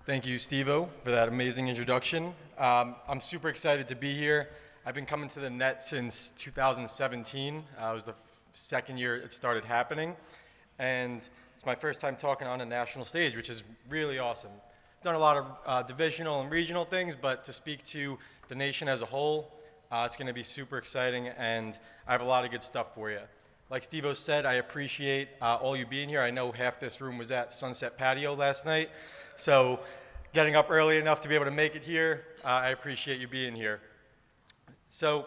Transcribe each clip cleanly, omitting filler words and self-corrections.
Thank you, Steve-O, for that amazing introduction. I'm super excited to be here. I've been coming to the net since 2017. It was the second year it started happening. And it's my first time talking on a national stage, which is really awesome. I've done a lot of divisional and regional things, but to speak to the nation as a whole, it's going to be super exciting, and I have a lot of good stuff for you. Like Steve-O said, I appreciate all you being here. I know half this room was at Sunset Patio last night, so getting up early enough to be able to make it here, I appreciate you being here. So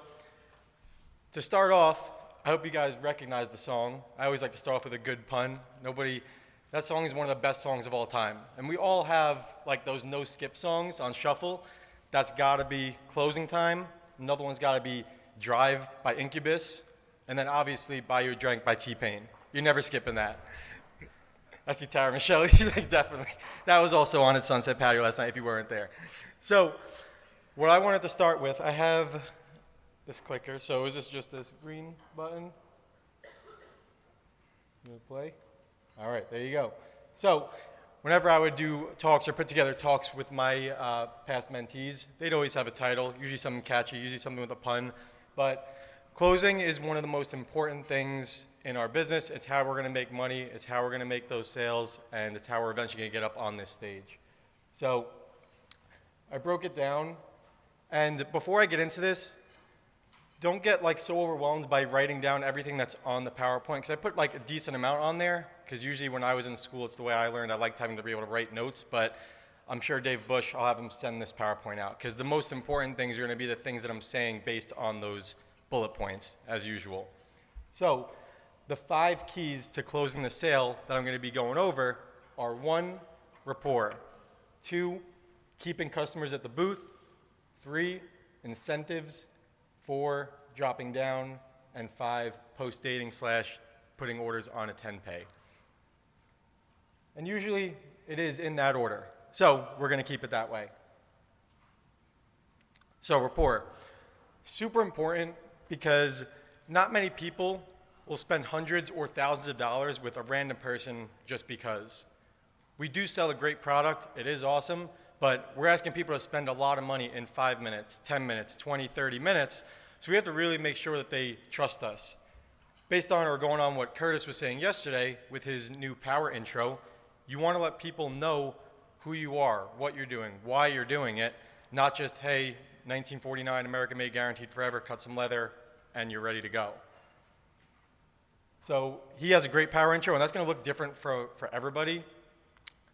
to start off, I hope you guys recognize the song. I always like to start off with a good pun. That song is one of the best songs of all time. And we all have like those no-skip songs on shuffle. That's gotta be Closing Time. Another one's gotta be Drive by Incubus. And then obviously Buy You a Drink by T-Pain. You're never skipping that. I see Tara Michelle, like, definitely. That was also on at Sunset Patio last night if you weren't there. So what I wanted to start with, I have this clicker. So is this just this green button? You want to play? All right, there you go. So whenever I would do talks or put together talks with my past mentees, they'd always have a title, usually something catchy, usually something with a pun. But closing is one of the most important things in our business. It's how we're going to make money, it's how we're going to make those sales, and it's how we're eventually going to get up on this stage. So I broke it down, and before I get into this, don't get like so overwhelmed by writing down everything that's on the PowerPoint, because I put like a decent amount on there, because usually when I was in school, it's the way I learned. I liked having to be able to write notes, but I'm sure Dave Bush, I'll have him send this PowerPoint out, because the most important things are going to be the things that I'm saying based on those bullet points, as usual. So the 5 keys to closing the sale that I'm going to be going over are 1, rapport, 2, keeping customers at the booth, 3, incentives, 4, dropping down, and 5, post-dating / putting orders on a 10-pay. And usually it is in that order. So we're going to keep it that way. So rapport, super important, because not many people will spend hundreds or thousands of dollars with a random person just because. We do sell a great product, it is awesome, but we're asking people to spend a lot of money in 5 minutes, 10 minutes, 20, 30 minutes, so we have to really make sure that they trust us. Based on or going on what Curtis was saying yesterday with his new power intro, you want to let people know who you are, what you're doing, why you're doing it, not just, hey, 1949, American made, guaranteed forever, cut some leather, and you're ready to go. So he has a great power intro, and that's going to look different for everybody,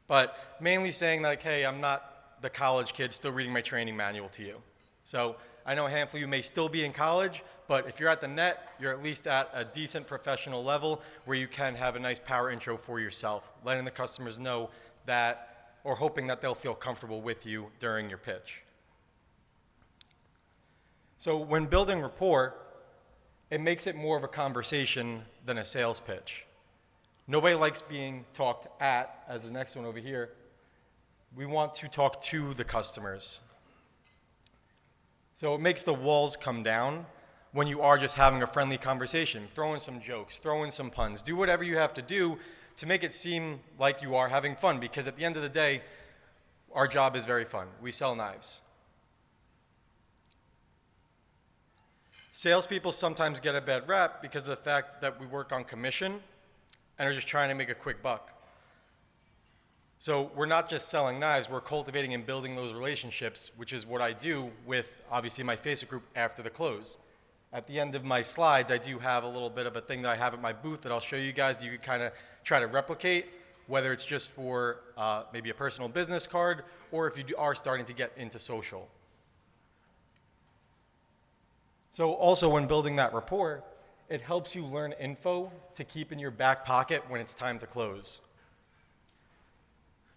but mainly saying like, hey, I'm not the college kid still reading my training manual to you. So I know a handful of you may still be in college, but if you're at the net, you're at least at a decent professional level where you can have a nice power intro for yourself, letting the customers know that, or hoping that they'll feel comfortable with you during your pitch. So when building rapport, it makes it more of a conversation than a sales pitch. Nobody likes being talked at, as the next one over here. We want to talk to the customers. So it makes the walls come down when you are just having a friendly conversation, throwing some jokes, throwing some puns. Do whatever you have to do to make it seem like you are having fun, because at the end of the day, our job is very fun. We sell knives. Salespeople sometimes get a bad rap because of the fact that we work on commission and are just trying to make a quick buck. So we're not just selling knives, we're cultivating and building those relationships, which is what I do with, obviously, my Facebook group after the close. At the end of my slides, I do have a little bit of a thing that I have at my booth that I'll show you guys that you can kind of try to replicate, whether it's just for maybe a personal business card, or if you are starting to get into social. So also when building that rapport, it helps you learn info to keep in your back pocket when it's time to close.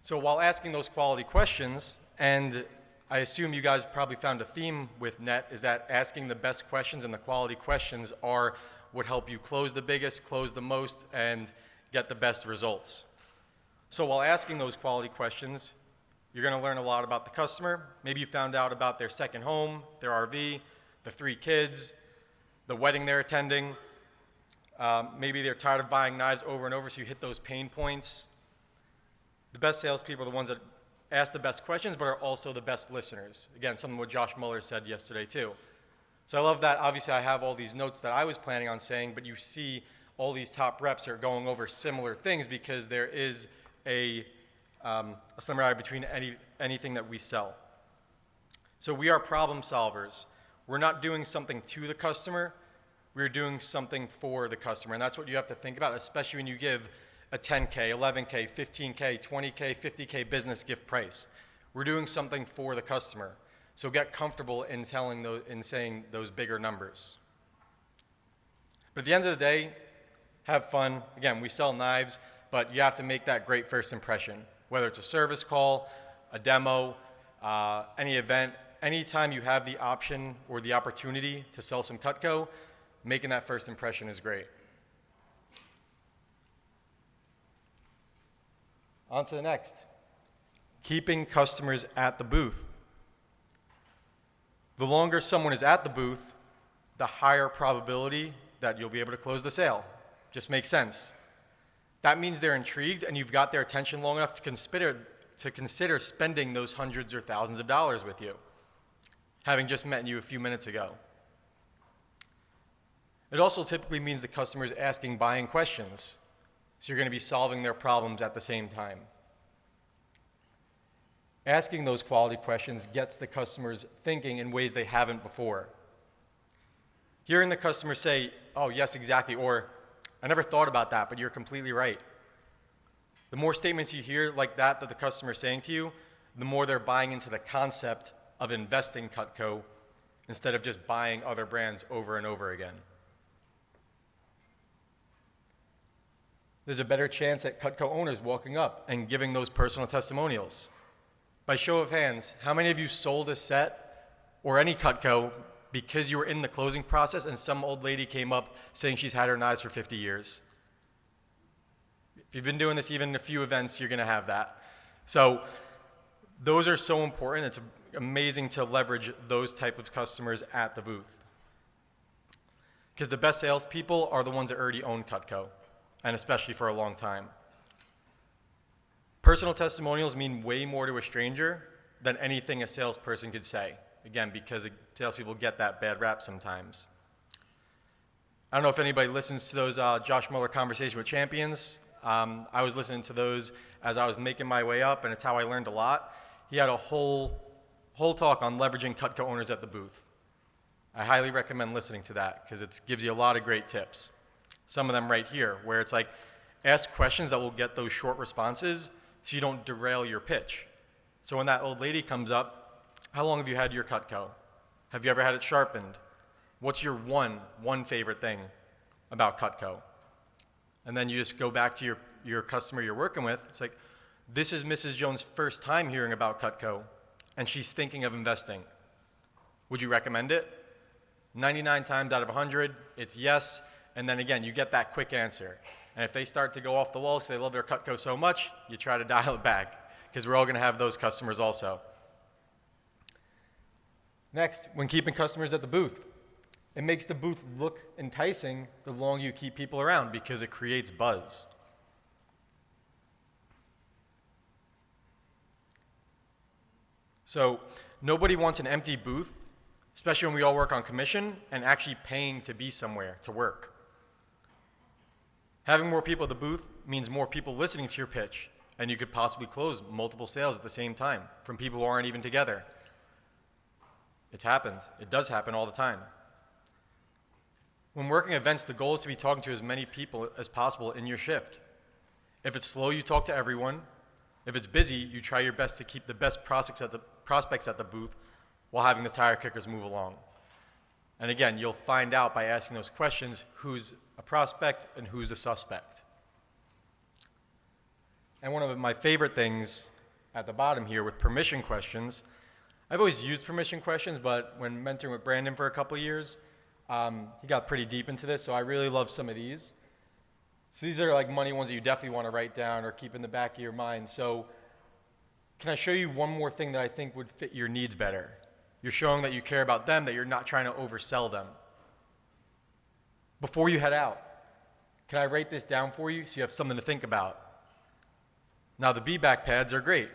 So while asking those quality questions, and I assume you guys probably found a theme with NET, is that asking the best questions and the quality questions are what help you close the biggest, close the most, and get the best results. So while asking those quality questions, you're going to learn a lot about the customer. Maybe you found out about their second home, their RV, the 3 kids, the wedding they're attending. Maybe they're tired of buying knives over and over, so you hit those pain points. The best salespeople are the ones that ask the best questions, but are also the best listeners. Again, something what Josh Muller said yesterday too. So I love that. Obviously, I have all these notes that I was planning on saying, but you see all these top reps are going over similar things because there is a similarity between anything that we sell. So we are problem solvers. We're not doing something to the customer. We're doing something for the customer. And that's what you have to think about, especially when you give a 10K, 11K, 15K, 20K, 50K business gift price. We're doing something for the customer. So get comfortable in saying those bigger numbers. But at the end of the day, have fun. Again, we sell knives, but you have to make that great first impression. Whether it's a service call, a demo, any event, anytime you have the option or the opportunity to sell some Cutco, making that first impression is great. On to the next. Keeping customers at the booth. The longer someone is at the booth, the higher probability that you'll be able to close the sale. Just makes sense. That means they're intrigued and you've got their attention long enough to consider spending those hundreds or thousands of dollars with you, having just met you a few minutes ago. It also typically means the customer is asking buying questions, so you're going to be solving their problems at the same time. Asking those quality questions gets the customers thinking in ways they haven't before. Hearing the customer say, "Oh, yes, exactly," or "I never thought about that, but you're completely right." The more statements you hear like that the customer is saying to you, the more they're buying into the concept of investing Cutco instead of just buying other brands over and over again. There's a better chance at Cutco owners walking up and giving those personal testimonials. By show of hands, how many of you sold a set or any Cutco because you were in the closing process and some old lady came up saying she's had her knives for 50 years? If you've been doing this even a few events, you're going to have that. So those are so important. It's amazing to leverage those type of customers at the booth. Because the best salespeople are the ones that already own Cutco, and especially for a long time. Personal testimonials mean way more to a stranger than anything a salesperson could say. Again, because salespeople get that bad rap sometimes. I don't know if anybody listens to those Josh Muller Conversation with Champions. I was listening to those as I was making my way up, and it's how I learned a lot. He had a whole talk on leveraging Cutco owners at the booth. I highly recommend listening to that because it gives you a lot of great tips. Some of them right here, where it's like, ask questions that will get those short responses so you don't derail your pitch. So when that old lady comes up, how long have you had your Cutco? Have you ever had it sharpened? What's your one favorite thing about Cutco? And then you just go back to your customer you're working with. It's like, this is Mrs. Jones' first time hearing about Cutco, and she's thinking of investing. Would you recommend it? 99 times out of 100, it's yes. And then again, you get that quick answer. And if they start to go off the walls because they love their Cutco so much, you try to dial it back because we're all going to have those customers also. Next, when keeping customers at the booth, it makes the booth look enticing the longer you keep people around because it creates buzz. So nobody wants an empty booth, especially when we all work on commission and actually paying to be somewhere to work. Having more people at the booth means more people listening to your pitch, and you could possibly close multiple sales at the same time from people who aren't even together. It's happened. It does happen all the time. When working events, the goal is to be talking to as many people as possible in your shift. If it's slow, you talk to everyone. If it's busy, you try your best to keep the best prospects at the booth while having the tire kickers move along. And again, you'll find out by asking those questions who's a prospect and who's a suspect. And one of my favorite things at the bottom here with permission questions, I've always used permission questions, but when mentoring with Brandon for a couple of years, he got pretty deep into this, so I really love some of these. So these are like money ones that you definitely want to write down or keep in the back of your mind. So can I show you one more thing that I think would fit your needs better? You're showing that you care about them, that you're not trying to oversell them. Before you head out, can I write this down for you so you have something to think about? Now the be-back pads are great.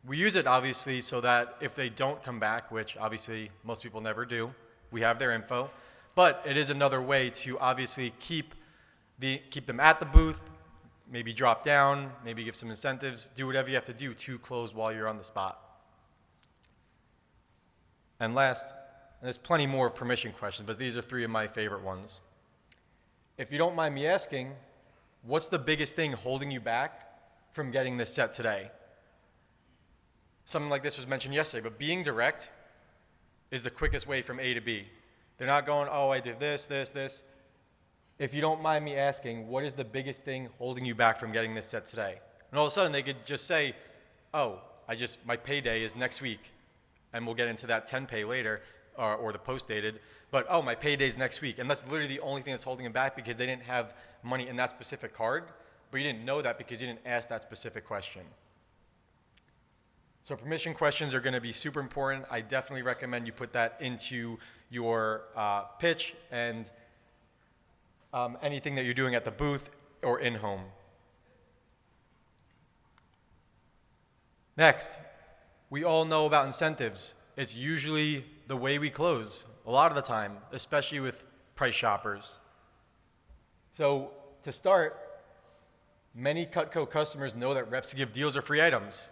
We use it obviously so that if they don't come back, which obviously most people never do, we have their info. But it is another way to obviously keep them at the booth, maybe drop down, maybe give some incentives, do whatever you have to do to close while you're on the spot. And last, and there's plenty more permission questions, but these are 3 of my favorite ones. If you don't mind me asking, what's the biggest thing holding you back from getting this set today? Something like this was mentioned yesterday, but being direct is the quickest way from A to B. They're not going, oh, I did this, this, this. If you don't mind me asking, what is the biggest thing holding you back from getting this set today? And all of a sudden they could just say, oh, my payday is next week. And we'll get into that 10 pay later, or the post-dated. But, oh, my payday's next week. And that's literally the only thing that's holding them back because they didn't have money in that specific card. But you didn't know that because you didn't ask that specific question. So permission questions are going to be super important. I definitely recommend you put that into your pitch and anything that you're doing at the booth or in-home. Next, we all know about incentives. It's usually the way we close a lot of the time, especially with price shoppers. So to start, many Cutco customers know that reps give deals or free items.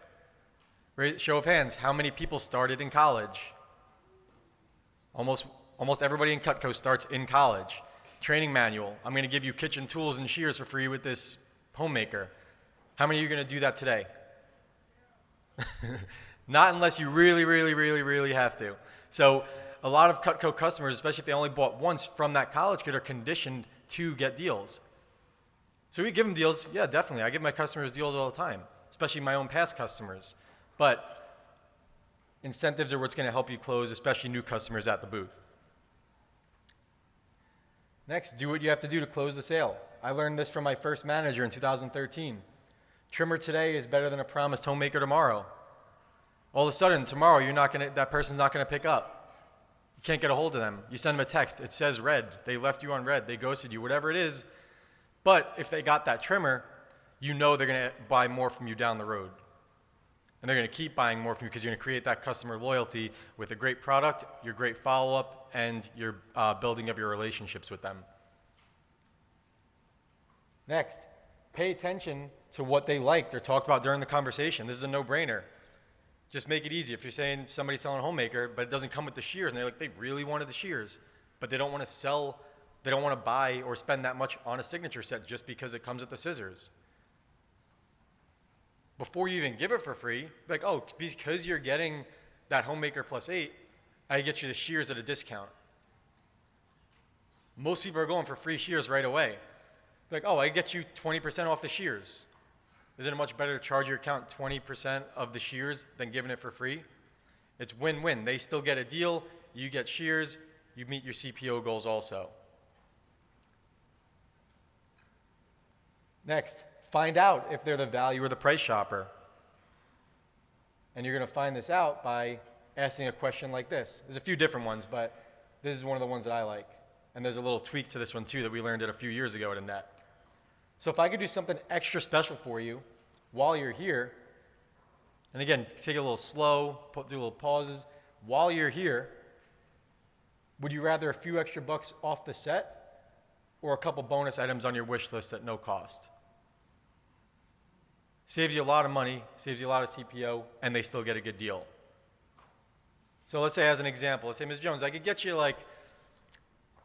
Right? Show of hands, how many people started in college? Almost everybody in Cutco starts in college. Training manual, I'm going to give you kitchen tools and shears for free with this homemaker. How many of you are going to do that today? Not unless you really, really, really, really have to. So a lot of Cutco customers, especially if they only bought once from that college kit, are conditioned to get deals. So we give them deals, yeah, definitely. I give my customers deals all the time, especially my own past customers. But incentives are what's going to help you close, especially new customers at the booth. Next, do what you have to do to close the sale. I learned this from my first manager in 2013. Trimmer today is better than a promised homemaker tomorrow. All of a sudden, tomorrow, that person's not going to pick up. You can't get a hold of them. You send them a text. It says red. They left you on red. They ghosted you, whatever it is. But if they got that trimmer, you know they're going to buy more from you down the road. And they're going to keep buying more from you because you're going to create that customer loyalty with a great product, your great follow-up, and your building of your relationships with them. Next, pay attention to what they liked or talked about during the conversation. This is a no-brainer. Just make it easy. If you're saying somebody's selling a homemaker, but it doesn't come with the shears, and they're like, they really wanted the shears, but they don't want to buy or spend that much on a signature set just because it comes with the scissors. Before you even give it for free, like, oh, because you're getting that homemaker +8, I get you the shears at a discount. Most people are going for free shears right away. Like, oh, I get you 20% off the shears. Isn't it much better to charge your account 20% of the shears than giving it for free? It's win-win. They still get a deal, you get shears, you meet your CPO goals also. Next, find out if they're the value or the price shopper. And you're going to find this out by asking a question like this. There's a few different ones, but this is one of the ones that I like. And there's a little tweak to this one too that we learned it a few years ago at NET. So if I could do something extra special for you while you're here, and again, take it a little slow, do a little pauses. While you're here, would you rather a few extra bucks off the set or a couple bonus items on your wish list at no cost? Saves you a lot of money, saves you a lot of TPO, and they still get a good deal. So let's say as an example, let's say, Ms. Jones, I could get you like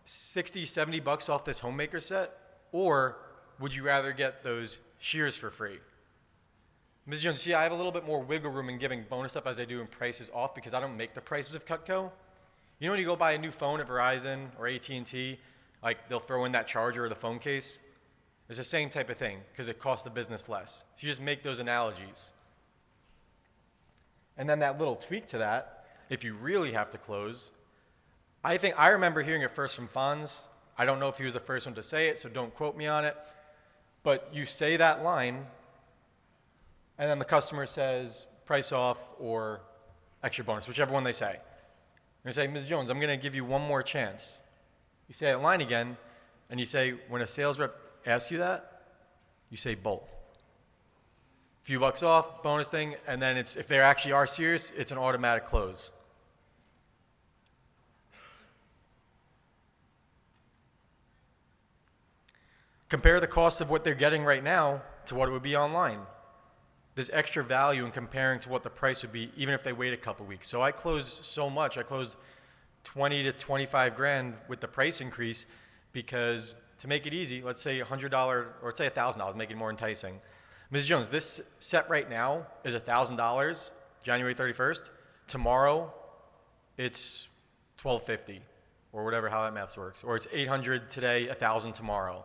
60, 70 bucks off this homemaker set, or would you rather get those shears for free? Ms. Jones, see, I have a little bit more wiggle room in giving bonus stuff as I do in prices off because I don't make the prices of Cutco. You know when you go buy a new phone at Verizon or AT&T, like they'll throw in that charger or the phone case? It's the same type of thing because it costs the business less. So you just make those analogies. And then that little tweak to that, if you really have to close, I remember hearing it first from Fonz. I don't know if he was the first one to say it, so don't quote me on it. But you say that line, and then the customer says price off or extra bonus, whichever one they say. You say, Ms. Jones, I'm going to give you one more chance. You say that line again, and you say, when a sales rep asks you that, you say both. few bucks off, bonus thing, and then if they actually are serious, it's an automatic close. Compare the cost of what they're getting right now to what it would be online. There's extra value in comparing to what the price would be even if they wait a couple weeks. So I closed so much. I closed 20 to 25 grand with the price increase because to make it easy, let's say $100 or let's say $1,000, make it more enticing. Ms. Jones, this set right now is $1,000, January 31st. Tomorrow, it's $1,250 or whatever, how that math works. Or it's $800 today, $1,000 tomorrow.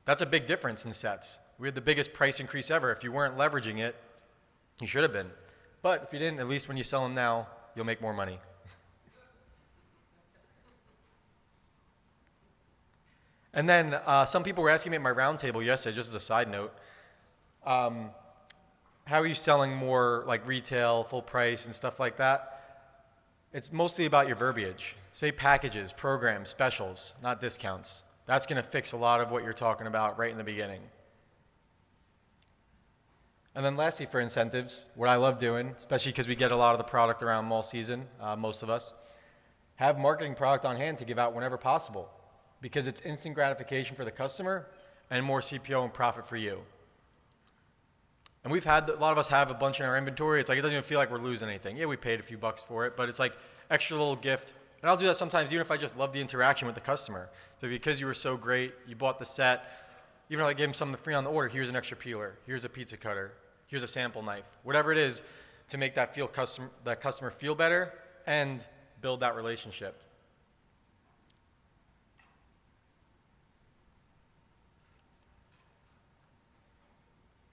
That's a big difference in sets. We had the biggest price increase ever. If you weren't leveraging it, you should have been. But if you didn't, at least when you sell them now, you'll make more money. And then some people were asking me at my roundtable yesterday, just as a side note, how are you selling more like retail, full price, and stuff like that? It's mostly about your verbiage. Say packages, programs, specials, not discounts. That's going to fix a lot of what you're talking about right in the beginning. And then lastly, for incentives, what I love doing, especially because we get a lot of the product around mall season, most of us, have marketing product on hand to give out whenever possible because it's instant gratification for the customer and more CPO and profit for you. And a lot of us have a bunch in our inventory. It's like it doesn't even feel like we're losing anything. Yeah, we paid a few bucks for it, but it's like extra little gift. And I'll do that sometimes even if I just love the interaction with the customer. So because you were so great, you bought the set, even if I gave them something free on the order, here's an extra peeler, here's a pizza cutter, here's a sample knife, whatever it is to make that customer feel better and build that relationship.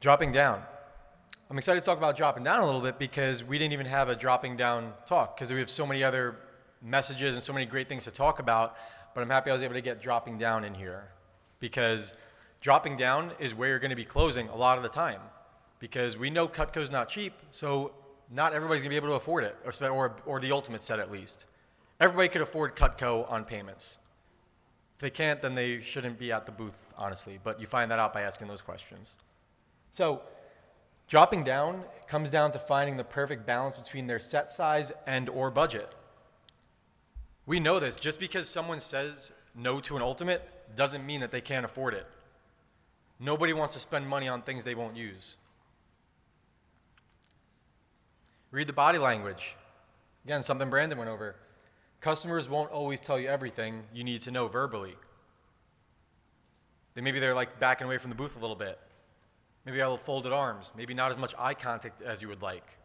Dropping down. I'm excited to talk about dropping down a little bit because we didn't even have a dropping down talk because we have so many other messages and so many great things to talk about, but I'm happy I was able to get dropping down in here because dropping down is where you're going to be closing a lot of the time because we know Cutco's not cheap, so not everybody's going to be able to afford it or the ultimate set at least. Everybody could afford Cutco on payments. If they can't, then they shouldn't be at the booth, honestly, but you find that out by asking those questions. So dropping down comes down to finding the perfect balance between their set size and or budget. We know this. Just because someone says no to an ultimate doesn't mean that they can't afford it. Nobody wants to spend money on things they won't use. Read the body language. Again, something Brandon went over. Customers won't always tell you everything you need to know verbally. Maybe they're like backing away from the booth a little bit. Maybe a little folded arms. Maybe not as much eye contact as you would like.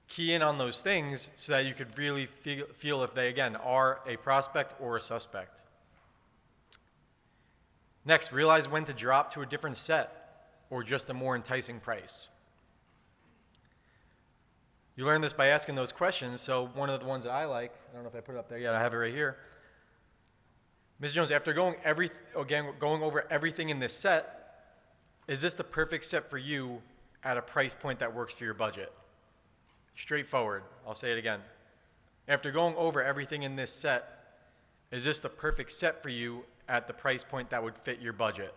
Key in on those things so that you could really feel if they, again, are a prospect or a suspect. Next, realize when to drop to a different set or just a more enticing price. You learn this by asking those questions. So one of the ones that I like, I don't know if I put it up there yet, I have it right here. Ms. Jones, after going over everything in this set, is this the perfect set for you at a price point that works for your budget? Straightforward. I'll say it again. After going over everything in this set, is this the perfect set for you at the price point that would fit your budget?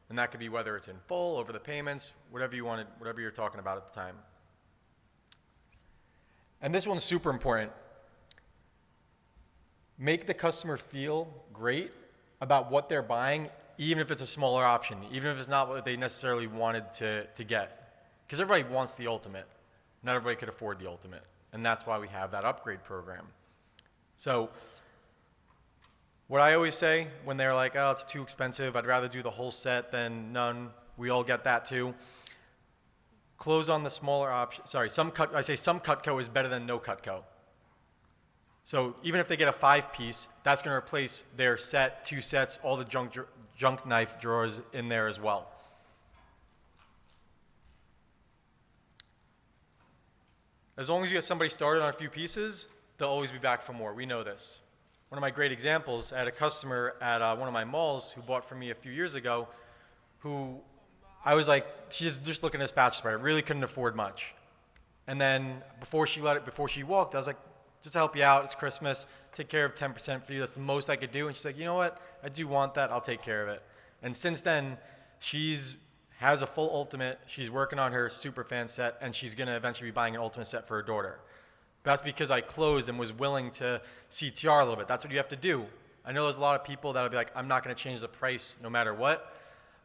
And that could be whether it's in full, over the payments, whatever you wanted, whatever you're talking about at the time. And this one's super important. Make the customer feel great about what they're buying, even if it's a smaller option, even if it's not what they necessarily wanted to get. Because everybody wants the ultimate. Not everybody could afford the ultimate. And that's why we have that upgrade program. So what I always say when they're like, oh, it's too expensive, I'd rather do the whole set than none. We all get that too. Close on the smaller option. Sorry, some Cutco is better than no Cutco. So even if they get a 5-piece, that's going to replace their set, 2 sets, all the junk knife drawers in there as well. As long as you get somebody started on a few pieces, they'll always be back for more. We know this. One of my great examples, I had a customer at one of my malls who bought from me a few years ago who I was like, she's just looking at this patch spreader, really couldn't afford much. And then before she walked, I was like, just to help you out, it's Christmas, take care of 10% for you, that's the most I could do. And she's like, you know what, I do want that, I'll take care of it. And since then, she's has a full Ultimate, she's working on her Superfan set, and she's going to eventually be buying an Ultimate set for her daughter. That's because I closed and was willing to CTR a little bit. That's what you have to do. I know there's a lot of people that'll be like, I'm not going to change the price no matter what.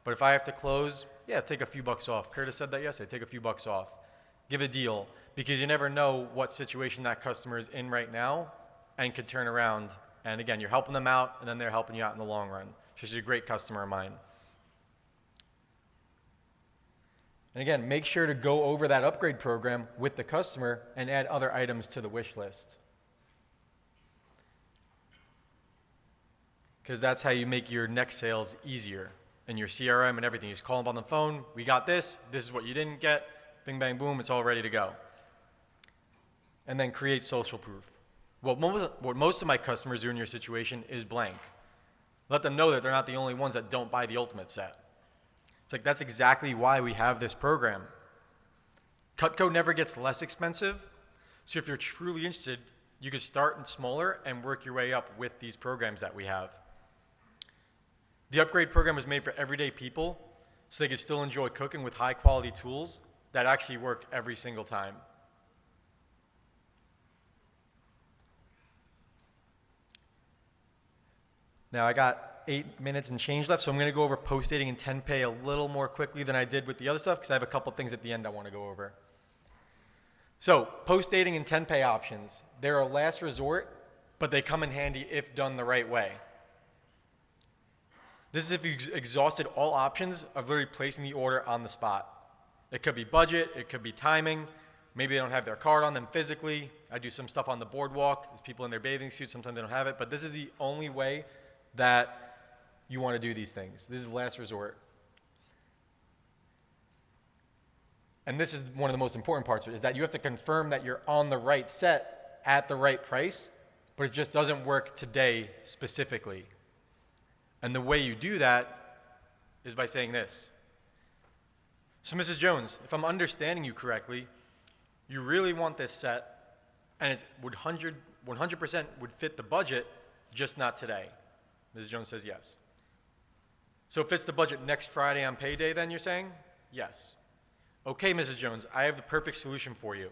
But if I have to close, yeah, take a few bucks off. Curtis said that yesterday, take a few bucks off. Give a deal, because you never know what situation that customer is in right now and could turn around. And again, you're helping them out, and then they're helping you out in the long run. She's a great customer of mine. And again, make sure to go over that upgrade program with the customer and add other items to the wish list. Because that's how you make your next sales easier in your CRM and everything. You just call them on the phone. We got this. This is what you didn't get. Bing, bang, boom. It's all ready to go. And then create social proof. What most of my customers do in your situation is blank. Let them know that they're not the only ones that don't buy the Ultimate set. It's like, that's exactly why we have this program. Cutco never gets less expensive. So if you're truly interested, you can start smaller and work your way up with these programs that we have. The upgrade program is made for everyday people, so they can still enjoy cooking with high quality tools that actually work every single time. Now I got 8 minutes and change left, so I'm going to go over post dating and 10pay a little more quickly than I did with the other stuff, because I have a couple things at the end I want to go over. So post dating and 10pay options, they're a last resort, but they come in handy if done the right way. This is if you've exhausted all options of literally placing the order on the spot. It could be budget, it could be timing, maybe they don't have their card on them physically. I do some stuff on the boardwalk, there's people in their bathing suits, sometimes they don't have it, but this is the only way that you want to do these things. This is the last resort. And this is one of the most important parts of it, is that you have to confirm that you're on the right set at the right price, but it just doesn't work today specifically. And the way you do that is by saying this. So Mrs. Jones, if I'm understanding you correctly, you really want this set, and it's 100% would fit the budget, just not today. Mrs. Jones says yes. So it fits the budget next Friday on payday, then you're saying? Yes. Okay, Mrs. Jones, I have the perfect solution for you.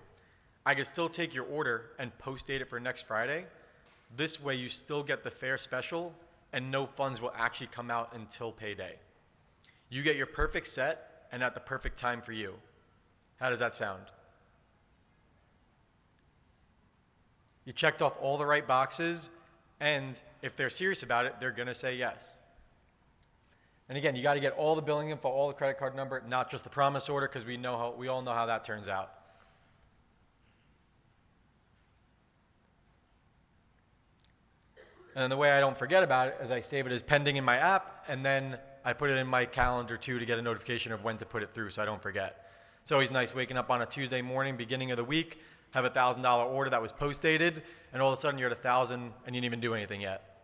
I can still take your order and post date it for next Friday. This way you still get the fair special and no funds will actually come out until payday. You get your perfect set and at the perfect time for you. How does that sound? You checked off all the right boxes, and if they're serious about it, they're going to say yes. And again, you got to get all the billing info, all the credit card number, not just the promise order, because we all know how that turns out. And then the way I don't forget about it is I save it as pending in my app, and then I put it in my calendar too to get a notification of when to put it through so I don't forget. It's always nice waking up on a Tuesday morning, beginning of the week, have a $1,000 order that was post dated, and all of a sudden you're at 1,000 and you didn't even do anything yet.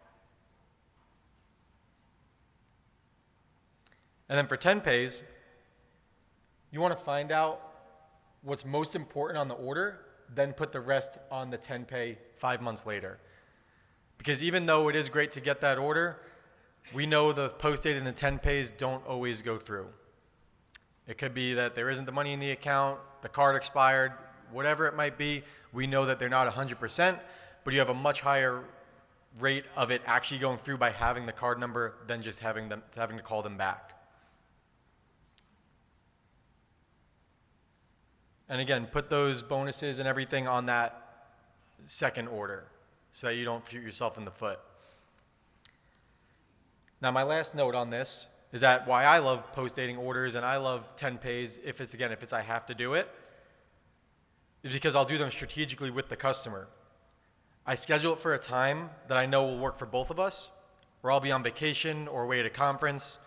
And then for 10 pays, you want to find out what's most important on the order, then put the rest on the 10 pay 5 months later. Because even though it is great to get that order, we know the post date and the 10 pays don't always go through. It could be that there isn't the money in the account, the card expired, whatever it might be. We know that they're not 100%, but you have a much higher rate of it actually going through by having the card number than just having to call them back. And again, put those bonuses and everything on that second order so that you don't shoot yourself in the foot. Now, my last note on this is that why I love post-dating orders and I love 10 pays, if it's I have to do it, is because I'll do them strategically with the customer. I schedule it for a time that I know will work for both of us, or I'll be on vacation or away at a conference.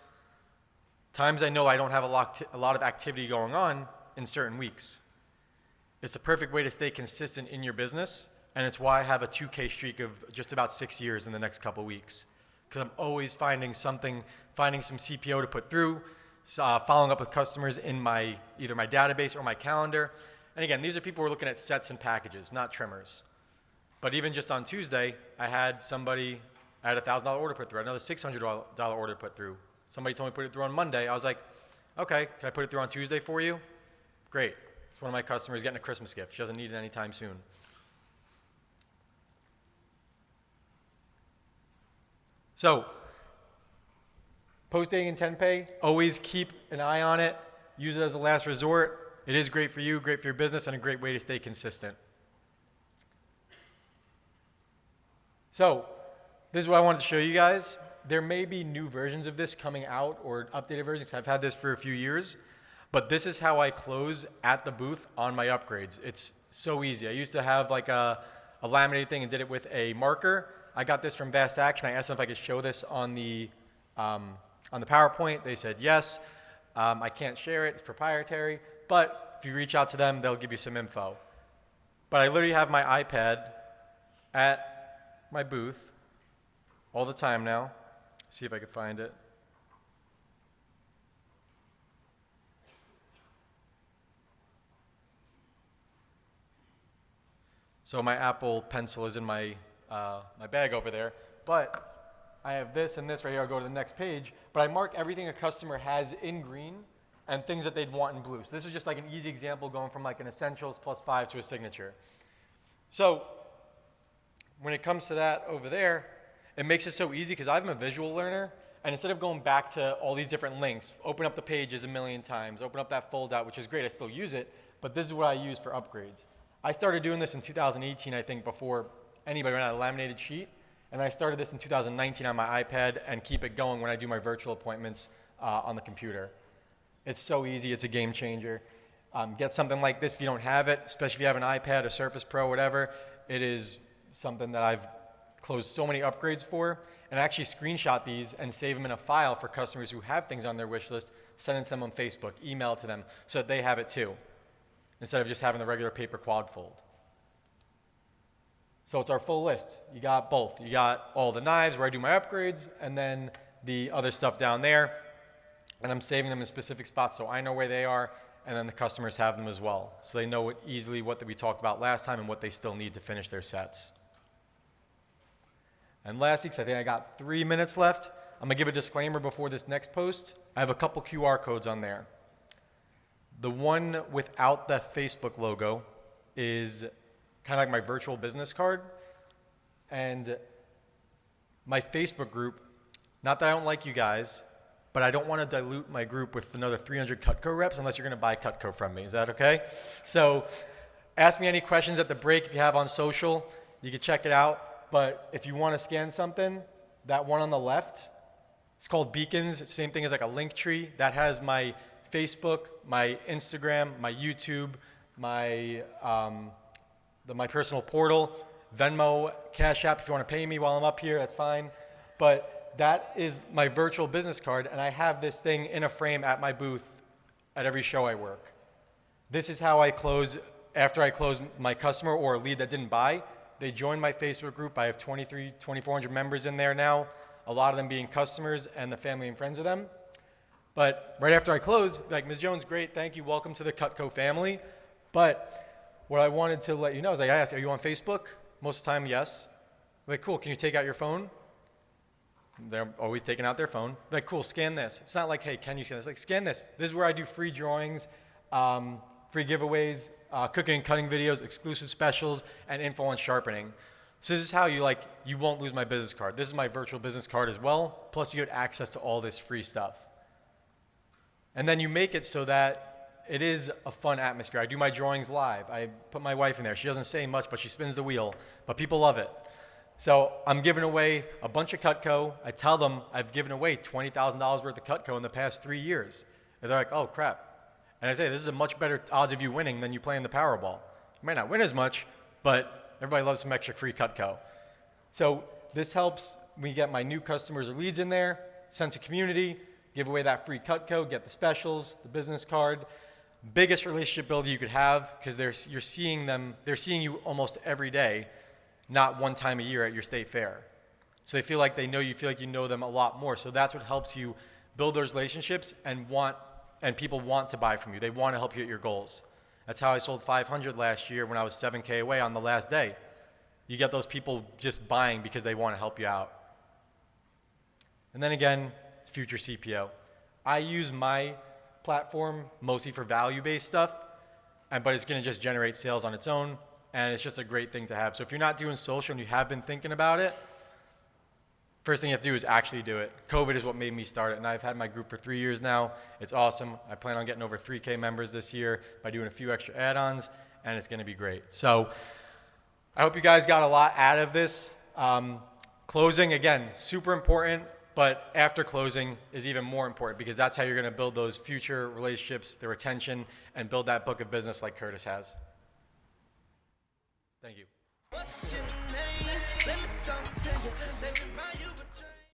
Times I know I don't have a lot of activity going on in certain weeks. It's a perfect way to stay consistent in your business, and it's why I have a 2K streak of just about 6 years in the next couple weeks. Because I'm always finding some CPO to put through, following up with customers in either my database or my calendar. And again, these are people who are looking at sets and packages, not trimmers. But even just on Tuesday, I had a $1,000 order put through, another $600 order put through. Somebody told me to put it through on Monday. I was like, Okay, can I put it through on Tuesday for you? Great. It's one of my customers getting a Christmas gift. She doesn't need it anytime soon. So, post-dating intent pay, always keep an eye on it. Use it as a last resort. It is great for you, great for your business, and a great way to stay consistent. So, this is what I wanted to show you guys. There may be new versions of this coming out or updated versions, because I've had this for a few years. But this is how I close at the booth on my upgrades. It's so easy. I used to have like a laminated thing and did it with a marker. I got this from Vast Action. I asked them if I could show this on the PowerPoint. They said yes. I can't share it. It's proprietary. But if you reach out to them, they'll give you some info. But I literally have my iPad at my booth all the time now. See if I can find it. So my Apple Pencil is in my bag over there, but I have this and this right here. I'll go to the next page, but I mark everything a customer has in green and things that they'd want in blue. So this is just like an easy example going from like an essentials +5 to a signature. So when it comes to that over there, it makes it so easy because I'm a visual learner, and instead of going back to all these different links, open up the pages a million times, open up that fold out, which is great, I still use it, but this is what I use for upgrades. I started doing this in 2018, I think, before anybody ran out a laminated sheet. And I started this in 2019 on my iPad and keep it going when I do my virtual appointments on the computer. It's so easy. It's a game changer. Get something like this if you don't have it, especially if you have an iPad, a Surface Pro, whatever. It is something that I've closed so many upgrades for. And I actually screenshot these and save them in a file for customers who have things on their wish list, send it to them on Facebook, email it to them so that they have it too, instead of just having the regular paper quad fold. So it's our full list. You got both. You got all the knives where I do my upgrades, and then the other stuff down there. And I'm saving them in specific spots so I know where they are, and then the customers have them as well. So they know easily what we talked about last time and what they still need to finish their sets. And lastly, because I think I got 3 minutes left, I'm going to give a disclaimer before this next post. I have a couple QR codes on there. The one without the Facebook logo is kind of like my virtual business card. And my Facebook group, not that I don't like you guys, but I don't want to dilute my group with another 300 Cutco reps unless you're going to buy Cutco from me. Is that okay? So ask me any questions at the break if you have on social. You can check it out. But if you want to scan something, that one on the left, it's called Beacons. Same thing as like a link tree. That has my Facebook, my Instagram, my YouTube, my personal portal, Venmo, Cash App. If you want to pay me while I'm up here, that's fine. But that is my virtual business card, and I have this thing in a frame at my booth at every show I work. This is how I close after I close my customer or a lead that didn't buy. They join my Facebook group. I have 2,400 members in there now, a lot of them being customers and the family and friends of them. But right after I close, like, Ms. Jones, great, thank you, welcome to the Cutco family. But what I wanted to let you know is, like, I asked, are you on Facebook? Most of the time, yes. Like, cool, can you take out your phone? They're always taking out their phone. Like, cool, scan this. It's not like, hey, can you scan this? Like, scan this. This is where I do free drawings, free giveaways, cooking and cutting videos, exclusive specials, and info on sharpening. So this is how you won't lose my business card. This is my virtual business card as well. Plus you get access to all this free stuff. And then you make it so that it is a fun atmosphere. I do my drawings live. I put my wife in there. She doesn't say much, but she spins the wheel. But people love it. So I'm giving away a bunch of Cutco. I tell them I've given away $20,000 worth of Cutco in the past 3 years. And they're like, oh, crap. And I say, this is a much better odds of you winning than you playing the Powerball. You might not win as much, but everybody loves some extra free Cutco. So this helps me get my new customers or leads in there, sense of community, give away that free Cutco, get the specials, the business card. Biggest relationship builder you could have, because they're seeing you almost every day, not one time a year at your state fair. So they feel like they know you, feel like you know them a lot more. So that's what helps you build those relationships and people want to buy from you. They want to help you at your goals. That's how I sold 500 last year when I was 7K away on the last day. You get those people just buying because they want to help you out. And then again, it's future CPO. I use my platform, mostly for value-based stuff, but it's going to just generate sales on its own, and it's just a great thing to have. So if you're not doing social and you have been thinking about it, first thing you have to do is actually do it. COVID is what made me start it, and I've had my group for 3 years now. It's awesome. I plan on getting over 3K members this year by doing a few extra add-ons, and it's going to be great. So I hope you guys got a lot out of this. Closing, again, super important, but after closing is even more important because that's how you're going to build those future relationships, the retention, and build that book of business like Curtis has. Thank you. What's your name? Let me talk to you. Let me remind you what you're